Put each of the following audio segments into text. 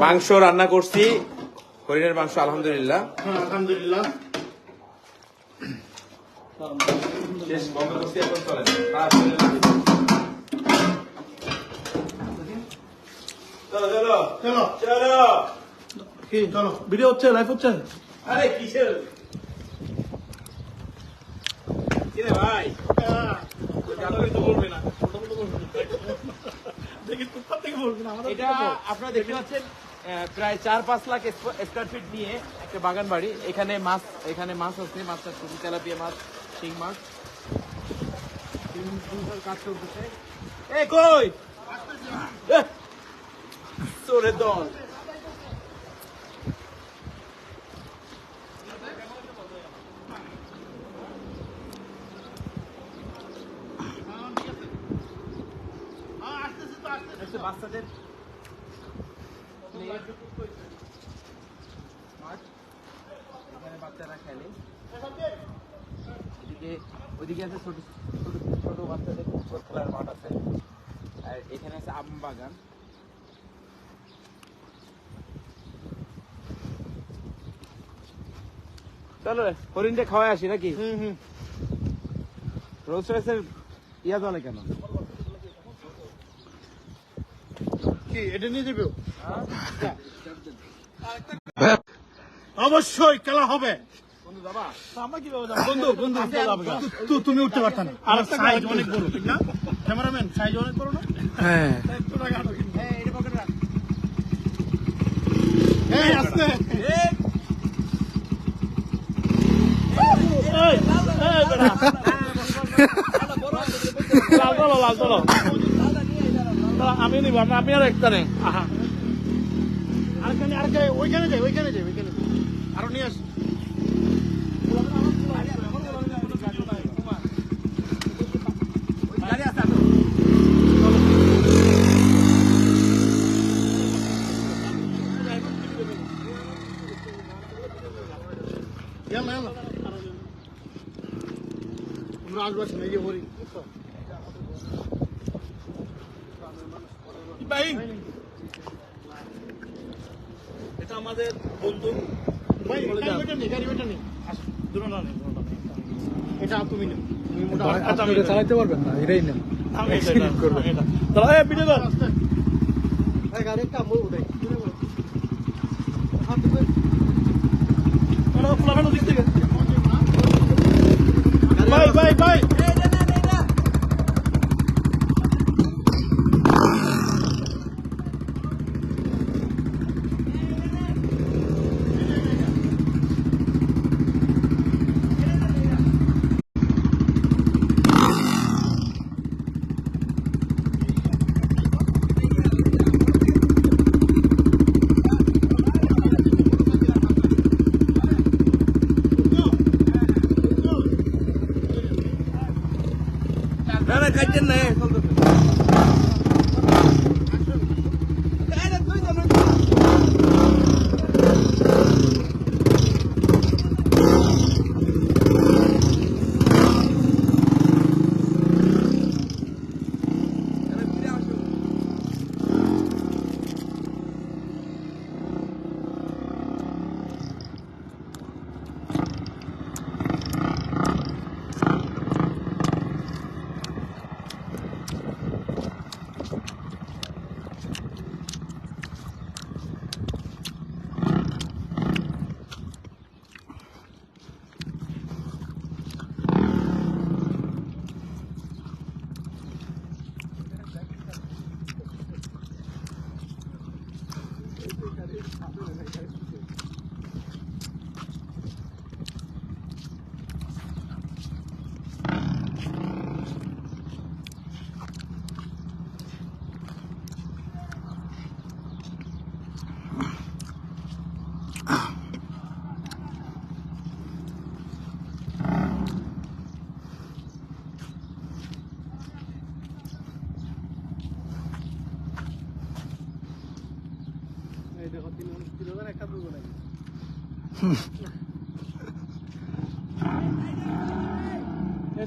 মাংস রান্না করছি, হরিণের মাংস, আলহামদুলিল্লাহ। আলহামদুলিল্লাহ। চলো চলো চলো চলো। কি চলো, ভিডিও হচ্ছে, লাইভ হচ্ছে। আরে কিসের কিরে ভাই, তো বলবে না। এটা আপনারা দেখতে পাচ্ছেন প্রায় 4-5 লাখ স্কয়ার ফিট নিয়ে একটা বাগান বাড়ি। এখানে মাছ আছে, মাছ চাষ করছি, তেলাপিয়া মাছ, শিং মাছ, কাজ চলতেছে। এই কই তোরে দল, বাচ্চাদের এখানে বাচ্চারা খেলে। ওইদিকে আছে ছোট ছোট বাচ্চাদের খেলার মাঠ আছে, আর এখানে আছে আম বাগান। চলো হরিণটা খাওয়াই আসি নাকি? রোলস রয়েসের ইয়া চলে কেন? কি এটা নিয়ে যাবে? অবশ্যই খেলা হবে। তুমি উঠতে পারত না, আর সাইজ অনেক বড়, ঠিক না ক্যামেরাম্যান? সাইজ অনেক বড় না? হ্যাঁ আস্তে আমি নিব, আপনি আর একটা নেই। ওইখানে যাই আরো নিয়ে আসি। আমরা আসবো না, এই যে হরি ভাই, এটা আমাদের বন্ধু ভাই। এটা তুমি নেই, চালাইতে পারবেন না, এটাই নেন। ভাই ভাই কাজের নাই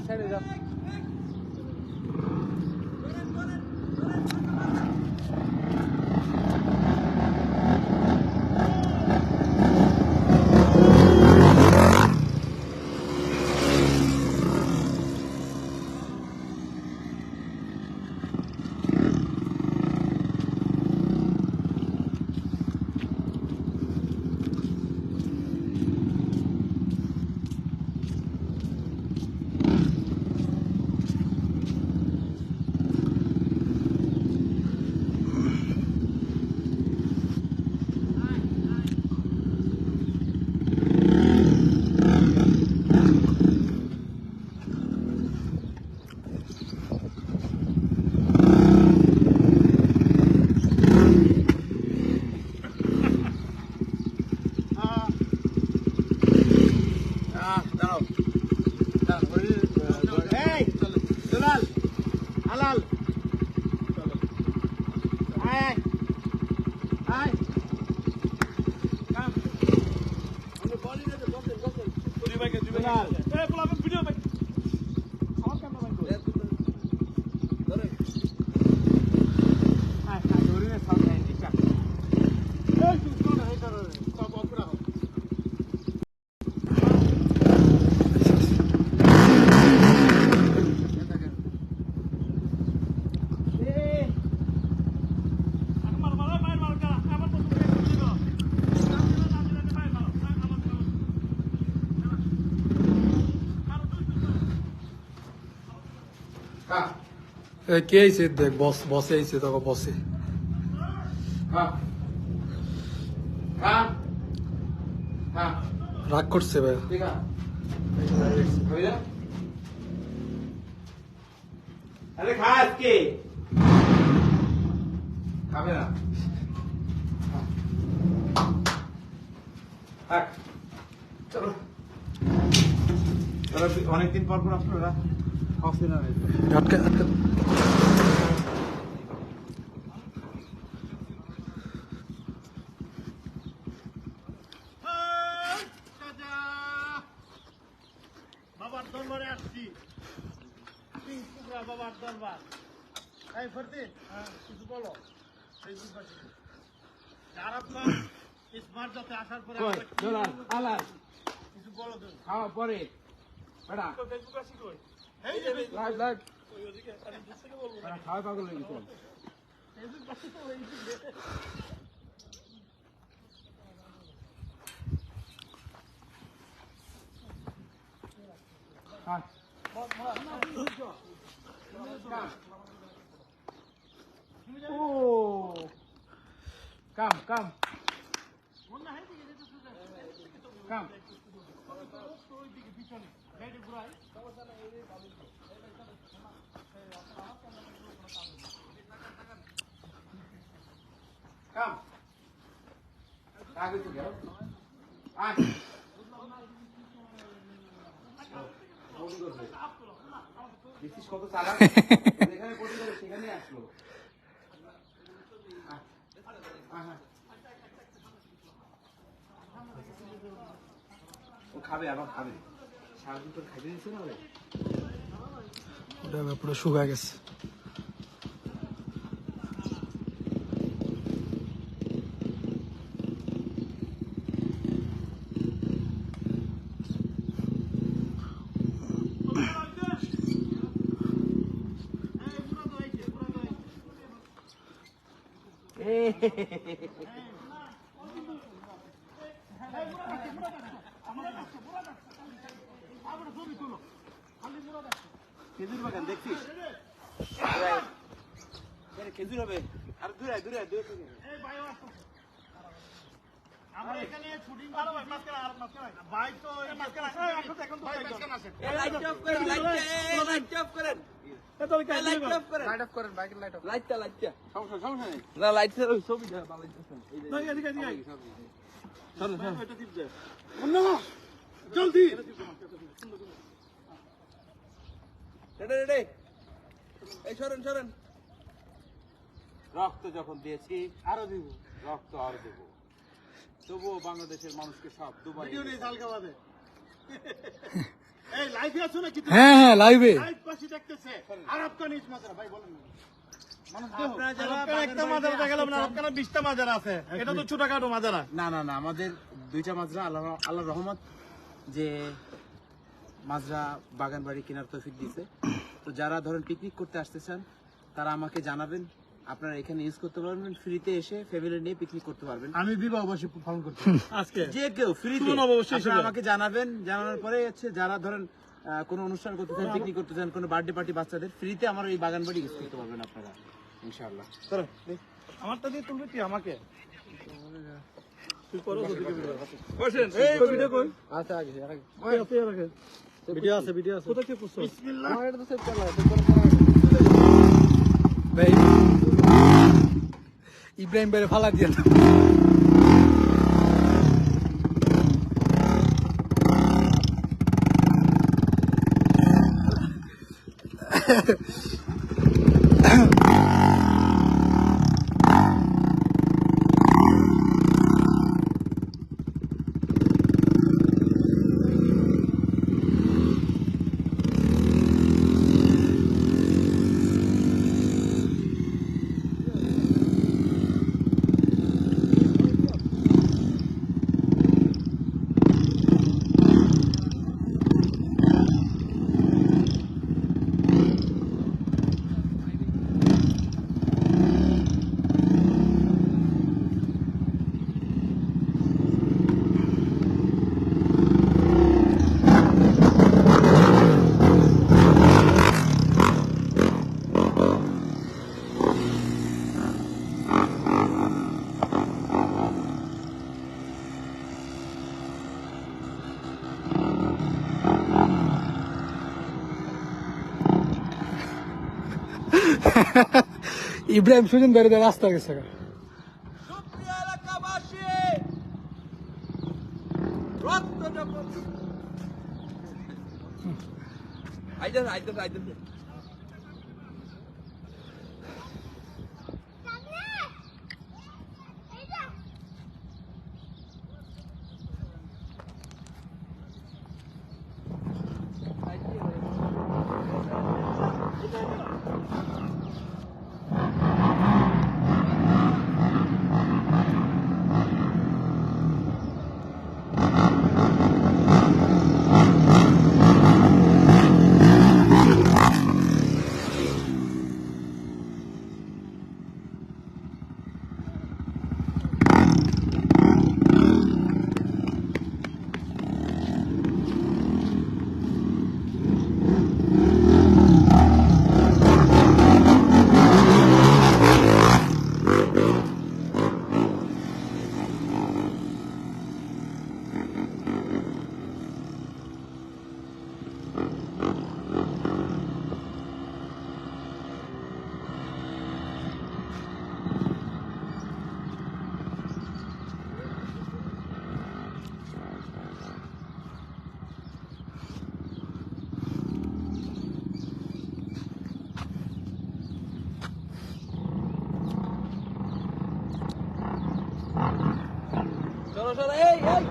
ছেড়ে যাও। কে আইছে দেখ বসে আইছে তখন বসে রাগ করছে ভাই আরে খা আজকে খাবে না চলো অনেকদিন পর পর আপনারা অক্সিজেন আটকে আটকে বাবার দরবারে আসছি বাবার দরবার এই ফরদিন কিছু বলো আর আপনার স্মার্ট যাতে আসার পরে কিছু বলো খাওয়া পরে ফেসবুক আসি কই লাইভ লাইভ খাওয়া পাগল হয়ে গেছে Come. Come. Come. Tago together. দেখিস কত চালাক যেখানে কোটি করে সেখানে আসলো ও খাবে আবার খাবে সারাদিন তোর খাইতে দিচ্ছে না ওটা পুরো শুকা গেছে খেজুর বাগান দেখছিস খেজুর হবে আর দূরে দূরে দূরে আমরা এখানে শুটিং করব মাঝখানে আর মাঝখানে ভাই তো মাঝখানে এখন তো লাইট অফ করেন লাইট অফ করেন লাইট অফ করেন লাইট অফ করেন বাইকের লাইট অফ লাইটটা সমস্যা নেই না লাইট এর ছবি দেয় ভালো লাগছে এদিকে চলো এটা টিপ দে না জলদি রেডি এই সরেন রক্ত যখন দিয়েছি আরো দিব রক্ত আর দেব তবুও বাংলাদেশের মানুষকে সব দুবাই ভিডিও নেই সালকা বাদে এই লাইভে আছো নাকি তুমি হ্যাঁ লাইভে লাইভ পাশে দেখতেছে আরব কান ইস মাজারা ভাই বলেন মানুষ আপনারা যারা একটা মাজারা দেখালাম না আরব কানে 20টা মাজারা আছে এটা তো ছোটখাটো মাজারা না আমাদের দুইটা মাজরা আল্লাহর রহমত যে মাজরা বাগান বাড়ি কেনার তৌফিক দিয়েছে তো যারা ধরেন পিকনিক করতে আসতেছেন তারা আমাকে জানাবেন আপনারা এখানে ইউজ করতে পারবেন ফ্রিতে এসে ফ্যামিলি নিয়ে পিকনিক করতে পারবেন আমি বিবাহ বার্ষিকী পালন করতে আজকে যে কেউ ফ্রিতে আমাকে জানাবেন জানানোর পরে হচ্ছে যারা ধরেন কোনো অনুষ্ঠান করতে চান পিকনিক করতে চান কোনো বার্থডে পার্টি বাচ্চাদের ফ্রিতে আমার এই বাগান বাড়ি ইউজ করতে পারবেন আপনারা ইনশাআল্লাহ আমারটা দিয়ে তুলবে কি আমাকে আচ্ছা আগে ভিডিও আছে কোথা থেকে করছো বিসমিল্লাহ এটা তো সেভ করা ভাই ইব্রাহিম ভাই ফালা দিয়ে না ইব্রাহিম সুজন বেড়ে রাস্তা গেছে সুপ্রিয় এলাকাবাসী, রক্ত যখন আইতে চলো, এই চলো।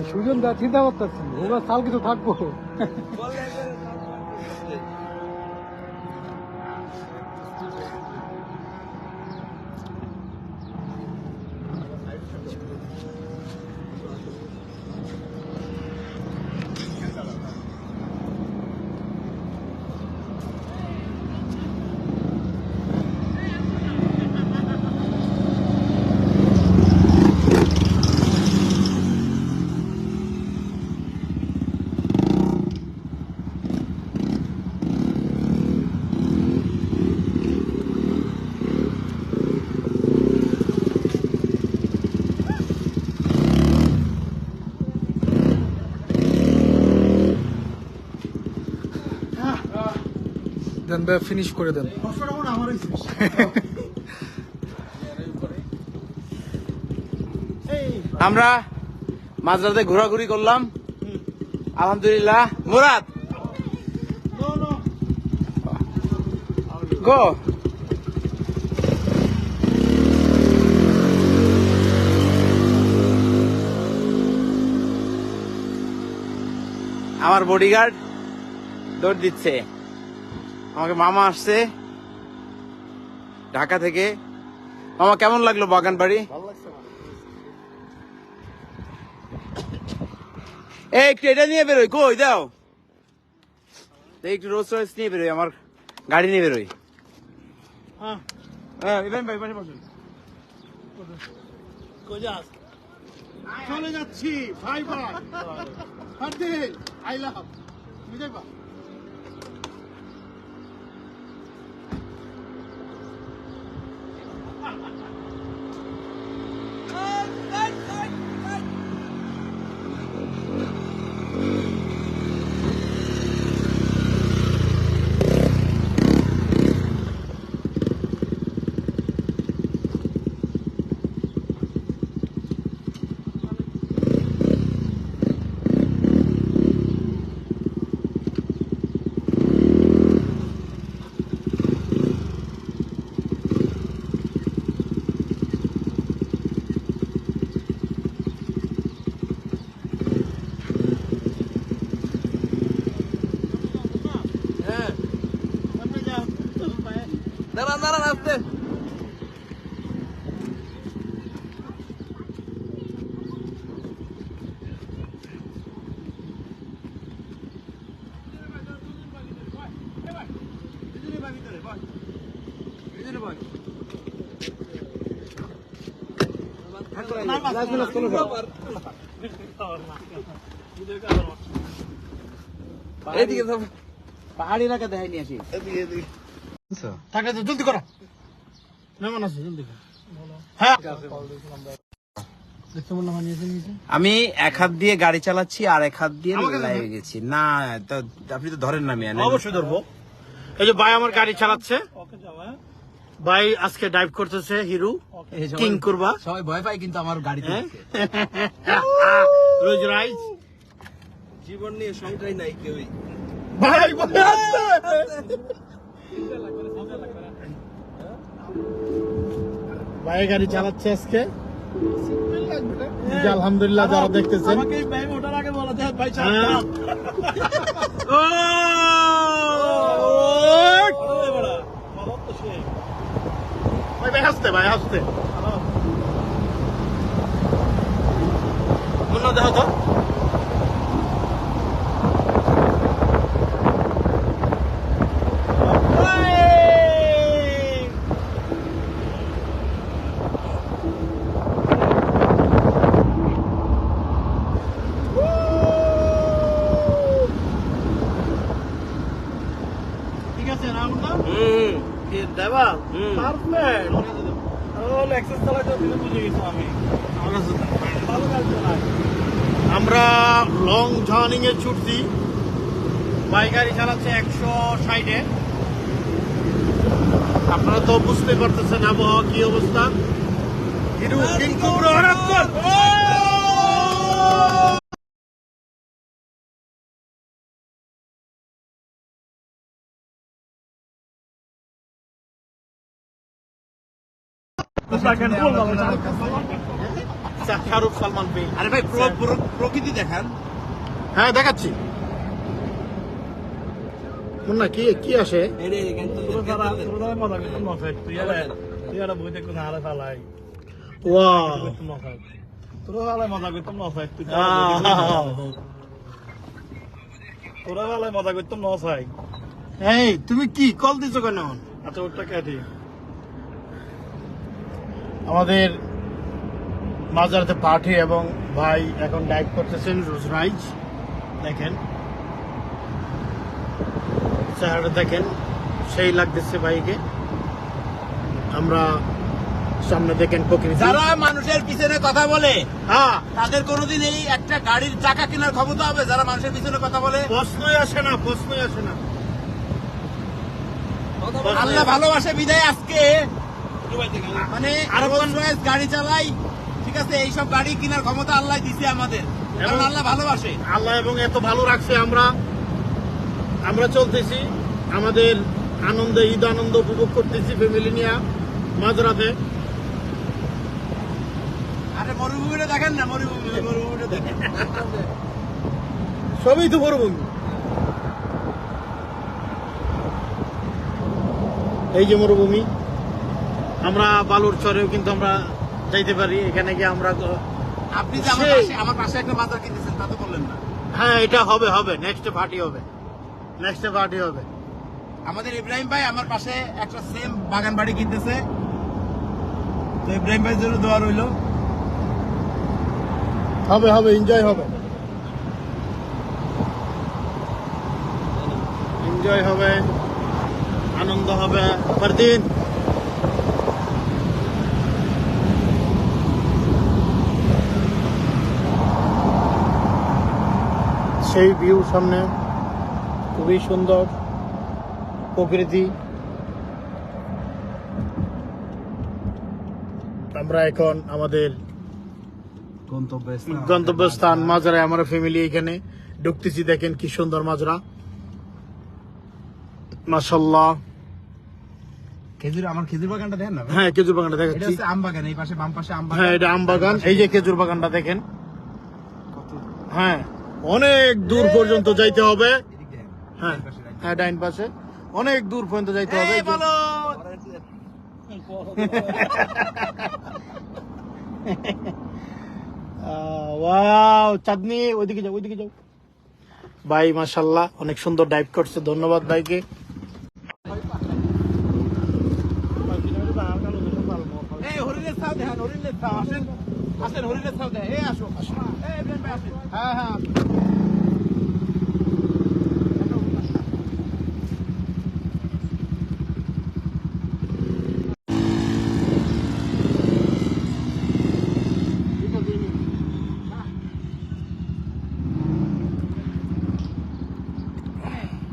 সুজন দা চিন্তা করতেছি ওরা সাল কিছু থাকবো দেন ভাই ফিনিশ করে দেন কষ্টটা মনে আমার হয়েছে আমরা মাঝরাতে ঘোরাঘুরি করলাম, আলহামদুলিল্লাহ। মুরাদ গো, আমার বডিগার্ড দৌড় দিচ্ছে। আমাকে মামা আসছে ঢাকা থেকে। মামা কেমন লাগলো বাগানবাড়ি? এই একটু এটা নিয়ে বেরোই, কই দাও একটু রোজ রয়েস নিয়ে বেরোই, আমার গাড়ি নিয়ে বেরোই। ইব্রাহিম ভাই পাশে বসুন। চলে যাচ্ছি ভাই ভাই আই লাভ বুঝে পা দাঁড়ান দাঁড়ান আসতে। এদিকে সব পাহাড়ি এলাকা দেখাই নিয়ে আসি। থাকে তো জলদি করো, মেহমান আছে জলদি করো। হ্যাঁ দেখতে মনে হয় নিয়েছে নিয়েছে। আমি এক হাত দিয়ে গাড়ি চালাচ্ছি আর এক হাত দিয়ে লাইভে গেছি। না আপনি তো ধরেন না মিয়া। অবশ্যই ধরবো। এই যে ভাই আমার গাড়ি চালাচ্ছে, ভাই আজকে ড্রাইভ করতেছে হিরো কিং করবা। সবাই ভয় পায় কিন্তু আমার গাড়িতে। রোজ রাইজ জীবন নিয়ে সংখ্যাই নাই কেউই। ভাই ভাই গাড়ি চালাচ্ছে আজকে। আলহামদুলিল্লাহ যারা দেখতেছেন ভাই হাসতে ভাই হাসতে দেখো তো ঠিক আছে না আমরা লং জার্নিং এ ছুটছি। বাইক গাড়ি চালাচ্ছে 160-এ। আপনারা তো বুঝতে পারতেছেন আবহাওয়া কি অবস্থা। শাহরুখ সালমান ভাই। আরে ভাই প্রকৃতি দেখান। হ্যাঁ দেখাচ্ছি। মুন্না কি কি আসে? এই তুমি কি কল দিছো কেন? আচ্ছা ওটা কেটে আমাদের মাজারাতে পার্টি এবং ভাই এখন ডাইভ করতেছেন রোজ রাইজ। দেখেন চেহারাটা দেখেন, সেই লাগতেছে ভাইকে। আমরা সামনে দেখেন প্রকৃতি। যারা মানুষের পিছনে কথা বলে হ্যাঁ তাদের কোনোদিন এই একটা গাড়ির চাকা কেনার ক্ষমতা হবে? যারা মানুষের পিছনে কথা বলে প্রশ্নই আসে না, প্রশ্নই আসে না। আল্লাহ ভালোবাসে বিদায় আজকে মানে রোলস রয়েস গাড়ি চালাই, ঠিক আছে? এইসব গাড়ি কেনার ক্ষমতা আল্লাহ দিছে আমাদের, কারণ আল্লাহ ভালোবাসে। আল্লাহ এবং এত ভালো রাখছে। আমরা চলতেছি আমাদের আনন্দে, ঈদ আনন্দ উপভোগ করতেছি ফ্যামিলি নিয়ে মাঝরাতে। আরে মরুভূমিটা দেখেন না, মরুভূমিটা দেখেন। সবই তো মরুভূমি। এই যে মরুভূমি, আমরা বালুর চরেও কিন্তু আমরা যাইতে পারি। এখানে গিয়ে আমরা আপনি যে আমার পাশে একটা মাজার কিনেছেন তা তো বললেন না। হ্যাঁ এটা হবে হবে নেক্সট পার্টি হবে, নেক্সট পার্টি হবে। আমাদের ইব্রাহিম ভাই আমার পাশে একটা সেম বাগান বাড়ি কিনতেছে, তো ইব্রাহিম ভাইয়ের জন্য দোয়া রইল। হবে হবে, এনজয় হবে, এনজয় হবে, আনন্দ হবে পরদিন। সেই ভিউ সামনে খুবই সুন্দর প্রকৃতি। আমরা এখন আমাদের গন্তব্যস্থান মাজারায় আমার ফ্যামিলি এখানে ঢুকতেছি। দেখেন কি সুন্দর মাজরা, মাশাআল্লাহ। আমার খেজুর বাগানটা দেখেন না? হ্যাঁ খেজুর বাগানটা এটা দেখাচ্ছি। হচ্ছে আম বাগান, এই পাশে বাম পাশে আম বাগান। হ্যাঁ এটা আম বাগান। এই যে খেজুর বাগানটা দেখেন। হ্যাঁ অনেক দূর পর্যন্ত যাইতে হবে। হ্যাঁ হ্যাঁ ডাইন পাশে অনেক দূর পর্যন্ত যাইতে হবে। ওয়াও চাঁদনি ওইদিকে যাও ওইদিকে যাও ভাই মাশাআল্লাহ অনেক সুন্দর ডাইভ করছে ধন্যবাদ ভাইকে এই হরিণের ছাউ দেখেন হরিণের ছাউ আসেন আসেন হরিণের ছাউ দেখেন এই আসো এই ইব্রাহিম ভাই আসেন হ্যাঁ হ্যাঁ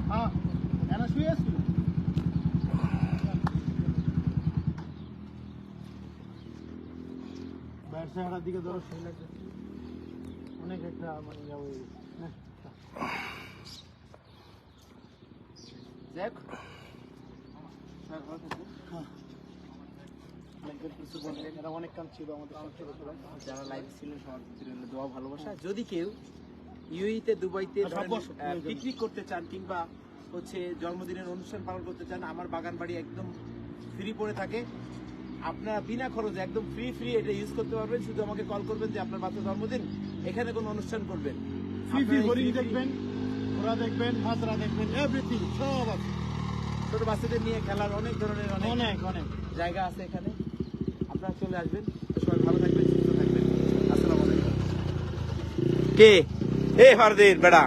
হ্যাঁ এরা শুয়ে আসছিল ব্যবসাটার দিকে ধরো সেই লাগছে অনেক একটা মানে যাবো দেখ এরা অনেক কাম ছিল আমাদের যারা লাইভ ছিলেন সবার প্রতি রইল দোয়া ভালোবাসা যদি কেউ ইউইতে দুবাইতে পিকনিক করতে চান কিংবা হচ্ছে জন্মদিনের অনুষ্ঠান পালন করতে চান আমার বাগান বাড়ি একদম ফ্রি পড়ে থাকে আপনারা বিনা খরচে একদম ফ্রি ফ্রি এটা ইউজ করতে পারবেন শুধু আমাকে কল করবেন যে আপনার বাচ্চার জন্মদিন এখানে কোনো অনুষ্ঠান করবেন ফ্রি হরিণ দেখবেন ওরা দেখবেন মাজরা দেখবেন এভরিথিং সব আছে ছোট বাচ্চাদের নিয়ে খেলার অনেক ধরনের অনেক অনেক জায়গা আছে এখানে আপনারা চলে আসবেন সবাই ভালো থাকবেন সুস্থ থাকবেন আসসালামু আলাইকুম কে এ ফারদিন বেড়া